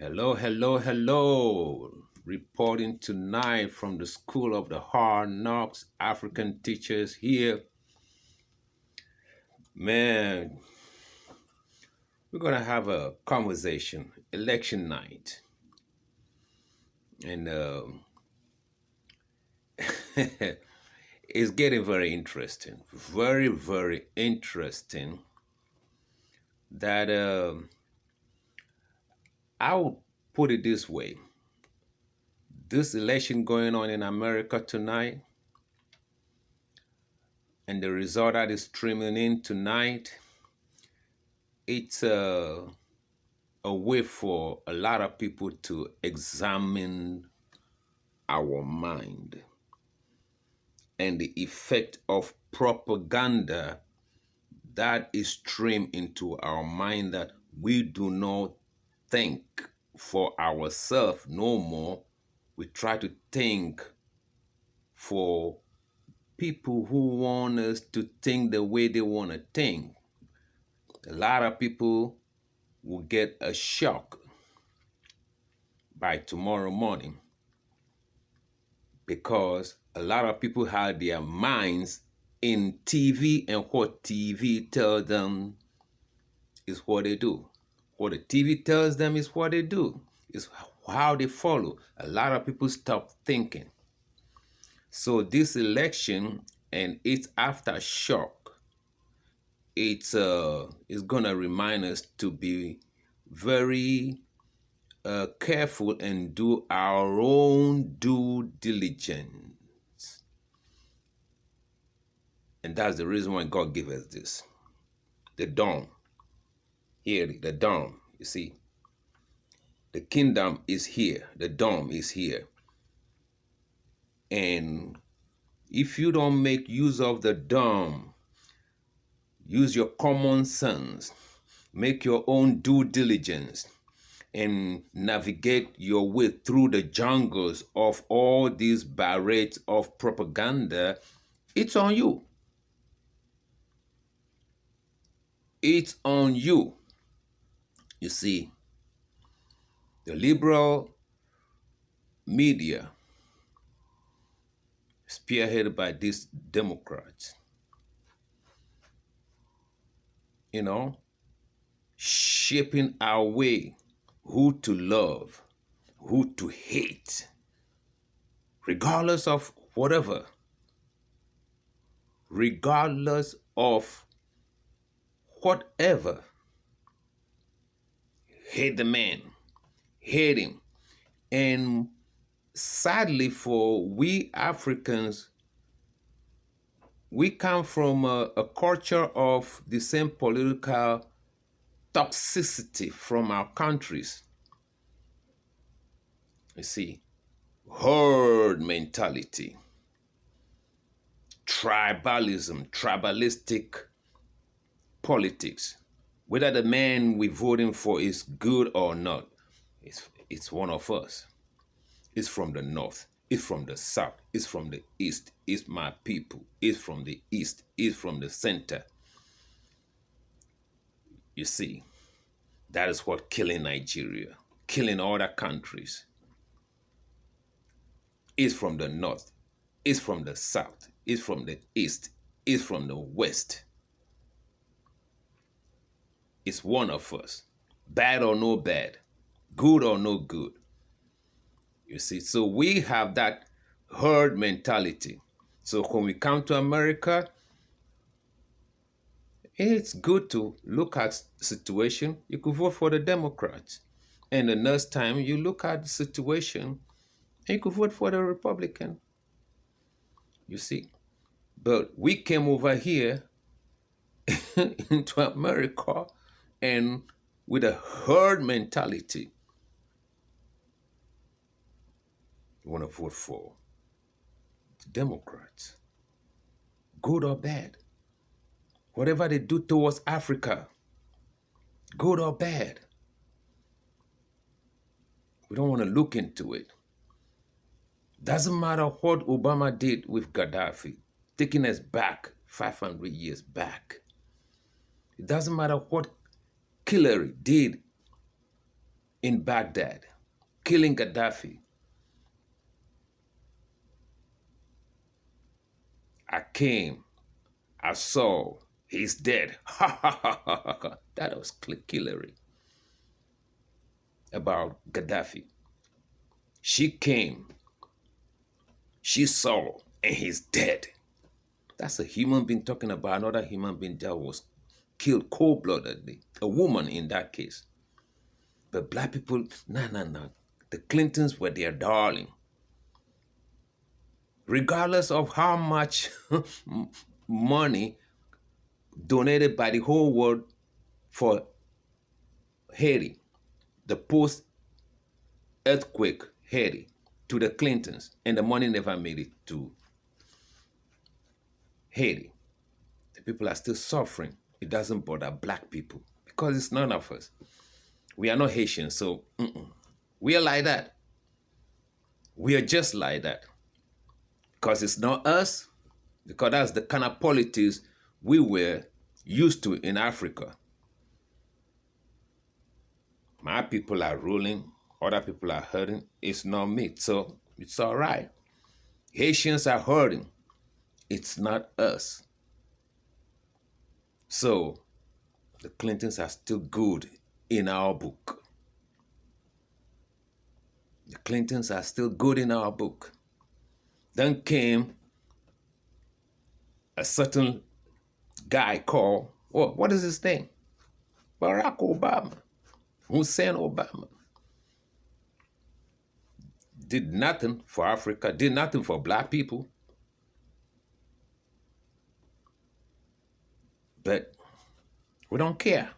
Hello, hello, hello. Reporting tonight from the School of the Hard Knocks, African teachers here. Man, we're going to have a conversation, election night. And it's getting very interesting. Very, very interesting that I would put it this way. This election going on in America tonight and the result that is streaming in tonight, it's a way for a lot of people to examine our mind and the effect of propaganda that is streamed into our mind that we do not think for ourselves no more. We try to think for people who want us to think the way they want to think. A lot of people will get a shock by tomorrow morning because a lot of people have their minds in TV, and what TV tells them is what they do. What the TV tells them is what they do, is how they follow. A lot of people stop thinking. So this election and its aftershock, it's gonna remind us to be very careful and do our own due diligence. And that's the reason why God gave us this. The dawn. Here, the dawn. You see, the kingdom is here. The dawn is here. And if you don't make use of the dawn, use your common sense, make your own due diligence, and navigate your way through the jungles of all these barrage of propaganda, it's on you. It's on you. You see, the liberal media, spearheaded by these Democrats, shaping our way, who to love, who to hate, regardless of whatever, regardless of whatever. Hate the man, hate him. And sadly for we Africans, we come from a culture of the same political toxicity from our countries. You see, herd mentality, tribalism, tribalistic politics. Whether the man we're voting for is good or not, it's one of us. It's from the north, it's from the south, it's from the east, it's my people, it's from the east, it's from the center. You see, that is what killing Nigeria, killing other countries. It's from the north, it's from the south, it's from the east, it's from the west. It's one of us, bad or no bad, good or no good. You see, so we have that herd mentality. So when we come to America, it's good to look at the situation. You could vote for the Democrats. And the next time you look at the situation, and you could vote for the Republican. You see? But we came over here into America and with a herd mentality. You want to vote for the Democrats, good or bad. Whatever they do towards Africa, good or bad. We don't want to look into it. Doesn't matter what Obama did with Gaddafi, taking us back 500 years back. It doesn't matter what Hillary did in Baghdad, killing Gaddafi. I came, I saw, he's dead. Ha ha ha ha ha. That was Hillary about Gaddafi. She came, she saw, and he's dead. That's a human being talking about another human being that was killed cold-bloodedly. A woman in that case. But black people, no. The Clintons were their darling. Regardless of how much money donated by the whole world for Haiti, the post-earthquake Haiti, to the Clintons, and the money never made it to Haiti. The people are still suffering. It doesn't bother black people because it's none of us. We are not Haitians, so we are like that. We are just like that. Because it's not us, because that's the kind of politics we were used to in Africa. My people are ruling, other people are hurting. It's not me, so it's all right. Haitians are hurting. It's not us. So the Clintons are still good in our book. The Clintons are still good in our book. Then came a certain guy called, what is his name? Barack Obama. Hussein Obama. Did nothing for Africa, did nothing for black people. But we don't care.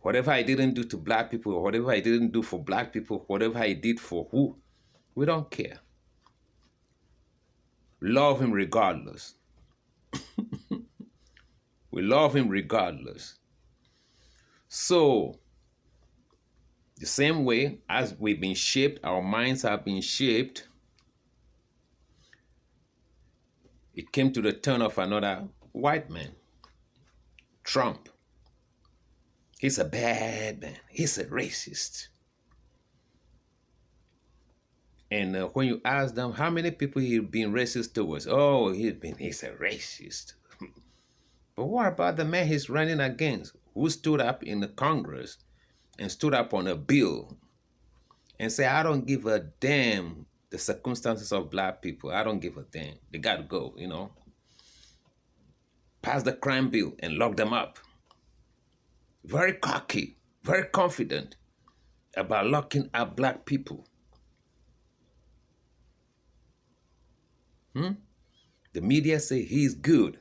Whatever I didn't do to black people, or whatever I didn't do for black people, whatever I did for who, we don't care. Love him regardless. We love him regardless. So, the same way as we've been shaped, our minds have been shaped, it came to the turn of another white man, Trump. He's a bad man. He's a racist. And when you ask them how many people he's been racist towards, he's a racist. But what about the man he's running against, who stood up in the Congress and stood up on a bill and said, I don't give a damn the circumstances of black people. I don't give a damn. They got to go, Pass the crime bill and lock them up. Very cocky, very confident about locking up black people. The media say he's good.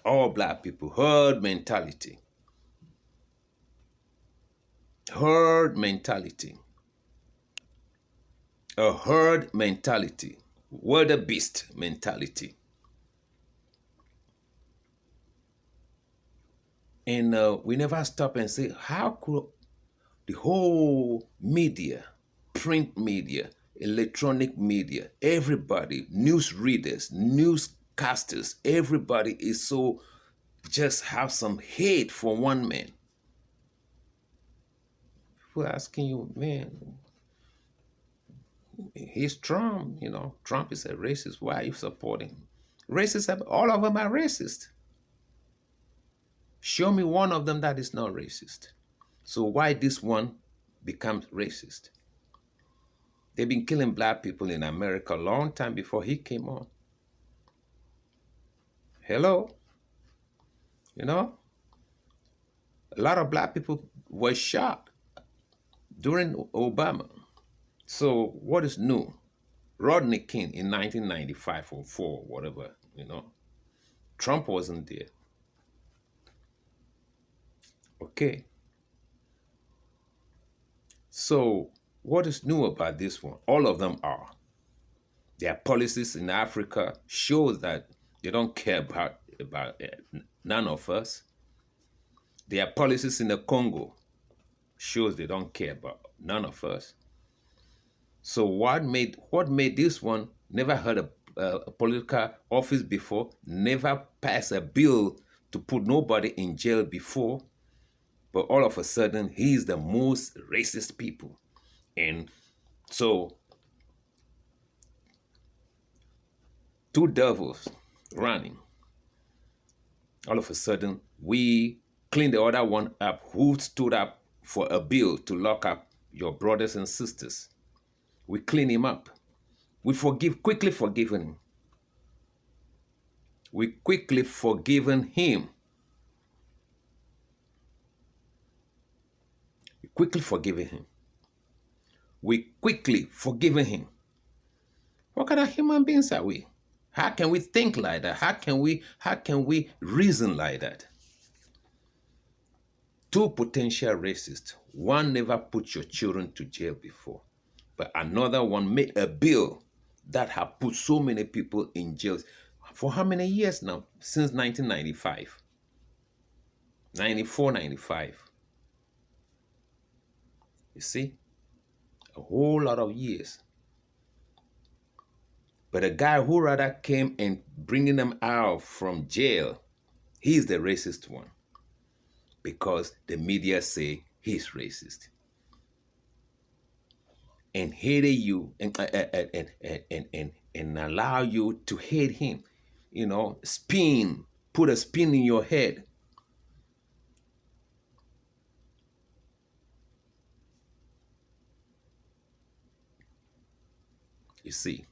All black people, herd mentality. Herd mentality. A herd mentality. Wildebeest mentality. And we never stop and say, how could the whole media, print media, electronic media, everybody, news readers, newscasters, everybody is so just have some hate for one man. People asking you, man, he's Trump, Trump is a racist. Why are you supporting him? Racists, all of them are racist. Show me one of them that is not racist. So why this one becomes racist? They've been killing black people in America a long time before he came on. Hello? A lot of black people were shot during Obama. So what is new? Rodney King in 1995 or 4, whatever, Trump wasn't there. Okay. So what is new about this one? All of them are. Their policies in Africa shows that they don't care about none of us. Their policies in the Congo shows they don't care about none of us. So what made this one never had a political office before, never passed a bill to put nobody in jail before, But all of a sudden, he's the most racist people. And so, two devils running. All of a sudden, we clean the other one up who stood up for a bill to lock up your brothers and sisters. We clean him up. We quickly forgiven him. We quickly forgiven him. We quickly forgiven him. We quickly forgiven him. What kind of human beings are we? How can we think like that? How can we reason like that? Two potential racists. One never put your children to jail before, but another one made a bill that have put so many people in jail for how many years now? Since 1995, 94, 95. You see, a whole lot of years. But a guy who rather came and bringing them out from jail, he's the racist one, because the media say he's racist and hated you and allow you to hate him. Put a spin in your head. You see,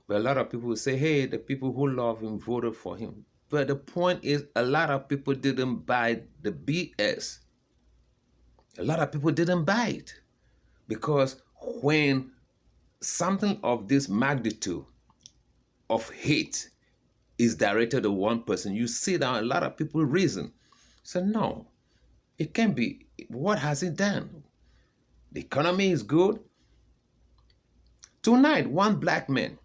but a lot of people say, hey, the people who love him voted for him. But the point is, a lot of people didn't buy the BS. A lot of people didn't buy it, because when something of this magnitude of hate is directed to one person, you see that a lot of people reason. So no, it can't be. What has it done? The economy is good. Tonight, a black man,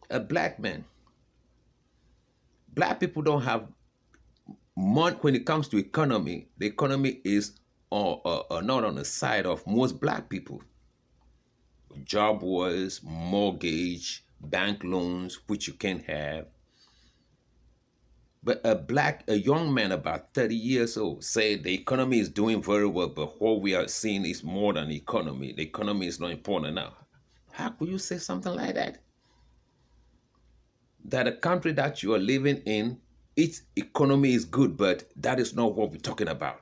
black people don't have money when it comes to economy. The economy is not on the side of most black people. Job was mortgage, bank loans, which you can have. But a young man about 30 years old said the economy is doing very well, but what we are seeing is more than the economy. The economy is not important now. How could you say something like that? That a country that you are living in, its economy is good, but that is not what we're talking about.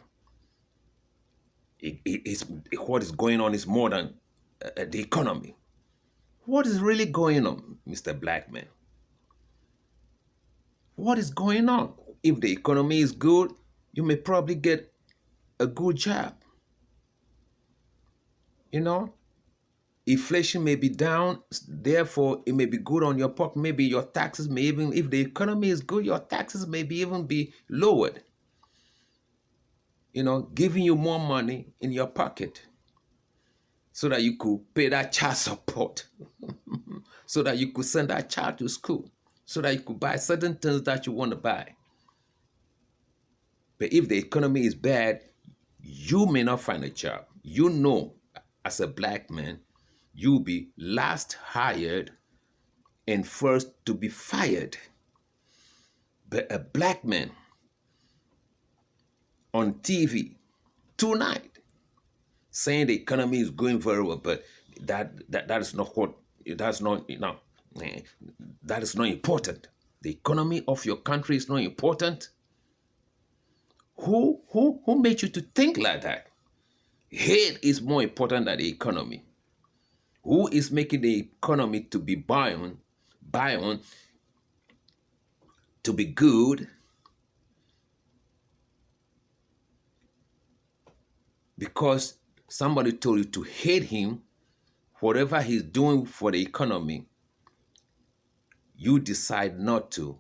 It's what is going on is more than the economy. What is really going on, Mr. Blackman? What is going on? If the economy is good, you may probably get a good job. Inflation may be down, therefore it may be good on your pocket. Maybe your taxes may even, if the economy is good, your taxes may even be lowered. Giving you more money in your pocket so that you could pay that child support, so that you could send that child to school, so that you could buy certain things that you want to buy. But if the economy is bad, you may not find a job. As a black man, you'll be last hired and first to be fired. But a black man on TV tonight saying the economy is going very well, but that is not that is not important. The economy of your country is not important. Who made you to think like that? Hate is more important than the economy. Who is making the economy to be buy-on, to be good? Because somebody told you to hate him, whatever he's doing for the economy, you decide not to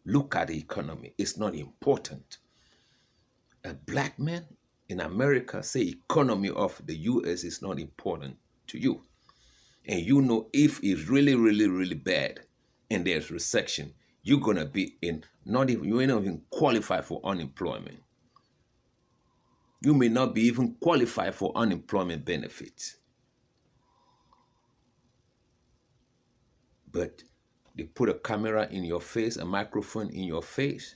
look at the economy. It's not important. A black man in America say economy of the U.S. is not important to you. And if it's really, really, really bad and there's recession, you're going to be you may not even qualify for unemployment. You may not be even qualified for unemployment benefits. But they put a camera in your face, a microphone in your face.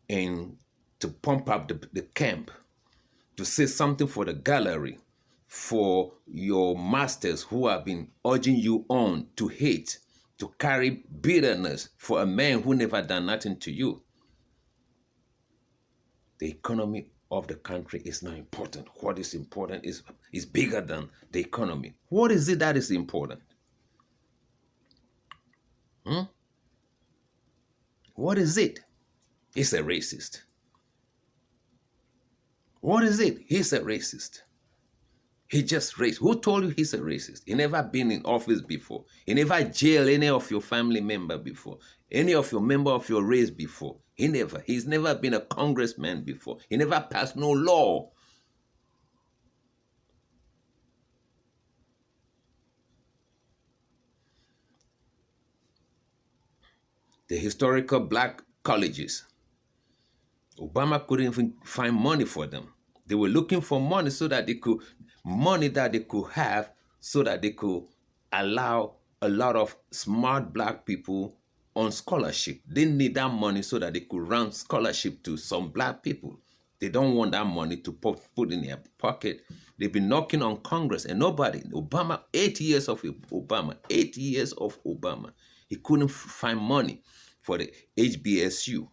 and to pump up the camp, to say something for the gallery, for your masters who have been urging you on to hate, to carry bitterness for a man who never done nothing to you. The economy of the country is not important. What is important is bigger than the economy. What is it that is important? Hmm? What is it? He's a racist. What is it? He's a racist. He just racist. Who told you he's a racist? He never been in office before. He never jailed any of your family member before. Any of your member of your race before. He's never been a congressman before. He never passed no law. The historical black colleges, Obama couldn't even find money for them. They were looking for money so that money that they could have so that they could allow a lot of smart black people on scholarship. They need that money so that they could run scholarship to some black people. They don't want that money to put in their pocket. They've been knocking on Congress and nobody. Obama, 8 years of Obama, 8 years of Obama. He couldn't find money for the HBSU.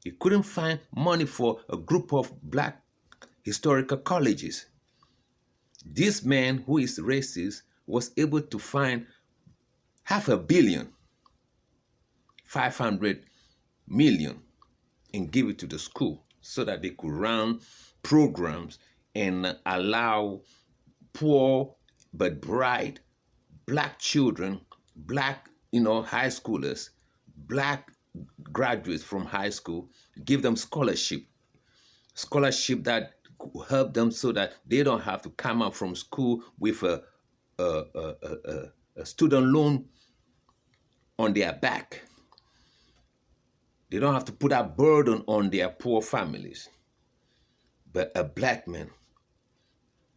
He couldn't find money for a group of black historical colleges. This man who is racist was able to find $500 million, 500 million, and give it to the school so that they could run programs and allow poor but bright black children, black, high schoolers, black graduates from high school, give them scholarship that help them so that they don't have to come out from school with a student loan on their back. They don't have to put that burden on their poor families. But a black man,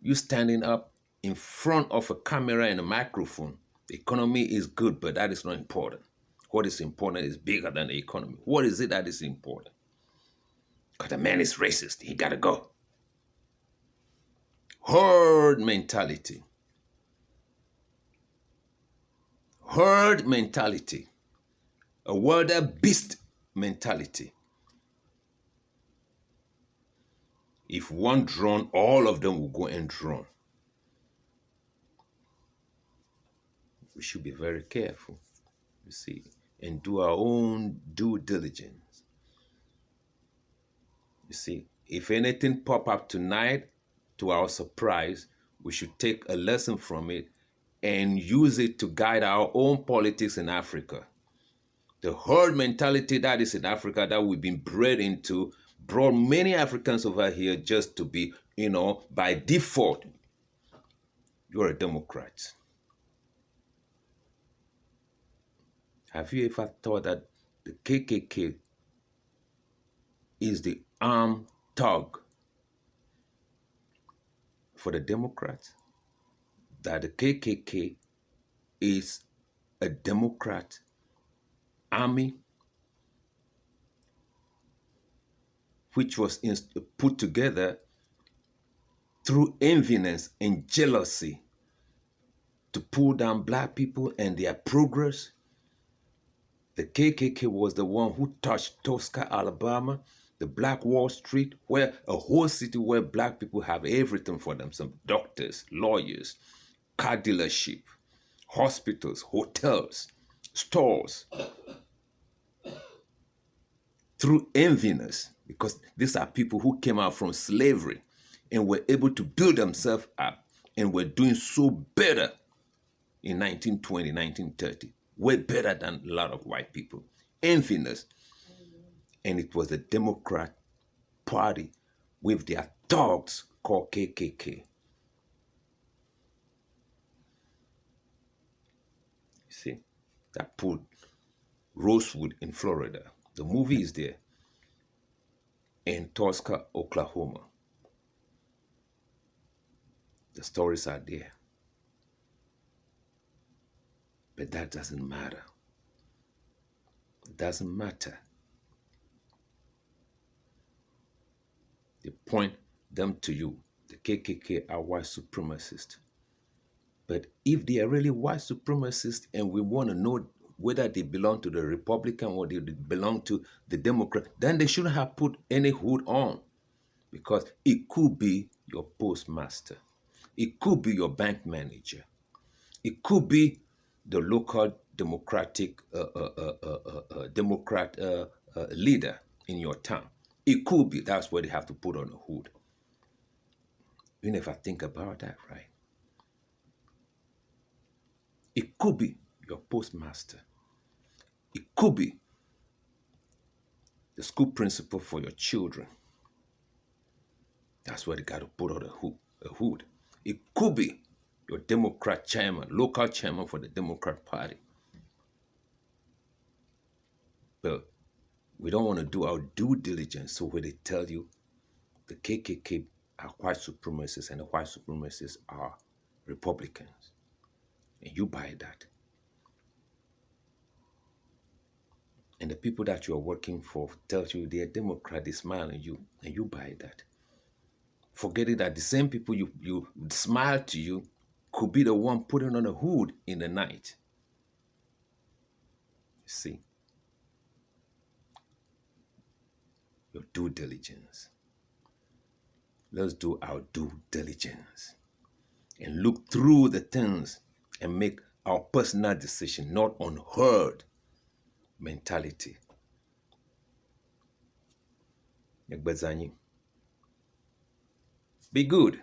you standing up in front of a camera and a microphone, the economy is good, but that is not important. What is important is bigger than the economy. What is it that is important? Because the man is racist. He got to go. Herd mentality. Herd mentality. A wilder beast mentality. If one drone, all of them will go and drone. We should be very careful, you see, and do our own due diligence. You see, if anything pop up tonight, to our surprise, we should take a lesson from it and use it to guide our own politics in Africa. The herd mentality that is in Africa that we've been bred into brought many Africans over here just to be, by default, you're a Democrat. Have you ever thought that the KKK is the armed thug for the Democrats? That the KKK is a Democrat army which was put together through enviness and jealousy to pull down black people and their progress. The KKK was the one who touched Tulsa, Alabama, the Black Wall Street, where a whole city where black people have everything for them, some doctors, lawyers, car dealership, hospitals, hotels, stores. Through enviness, because these are people who came out from slavery and were able to build themselves up and were doing so better in 1920, 1930, way better than a lot of white people. Enviness. And it was the Democrat Party with their dogs called KKK. You see, that pulled Rosewood in Florida. The movie is there. In Tulsa, Oklahoma. The stories are there. But that doesn't matter. It doesn't matter. They point them to you. The KKK are white supremacists. But if they are really white supremacists and we want to know whether they belong to the Republican or they belong to the Democrat, then they shouldn't have put any hood on because it could be your postmaster. It could be your bank manager. It could be the local democratic Democrat leader in your town. It could be. That's where they have to put on a hood. You never think about that, right? It could be your postmaster. It could be the school principal for your children. That's where they got to put on a hood. It could be your Democrat chairman, local chairman for the Democrat Party. But we don't want to do our due diligence. So when they tell you the KKK are white supremacists and the white supremacists are Republicans, and you buy that. And the people that you are working for tells you they're Democrat, they smile at you, and you buy that. Forgetting that the same people you smile to you could be the one putting on a hood in the night. You see, your due diligence. Let's do our due diligence and look through the things and make our personal decision, not on herd mentality. Be good.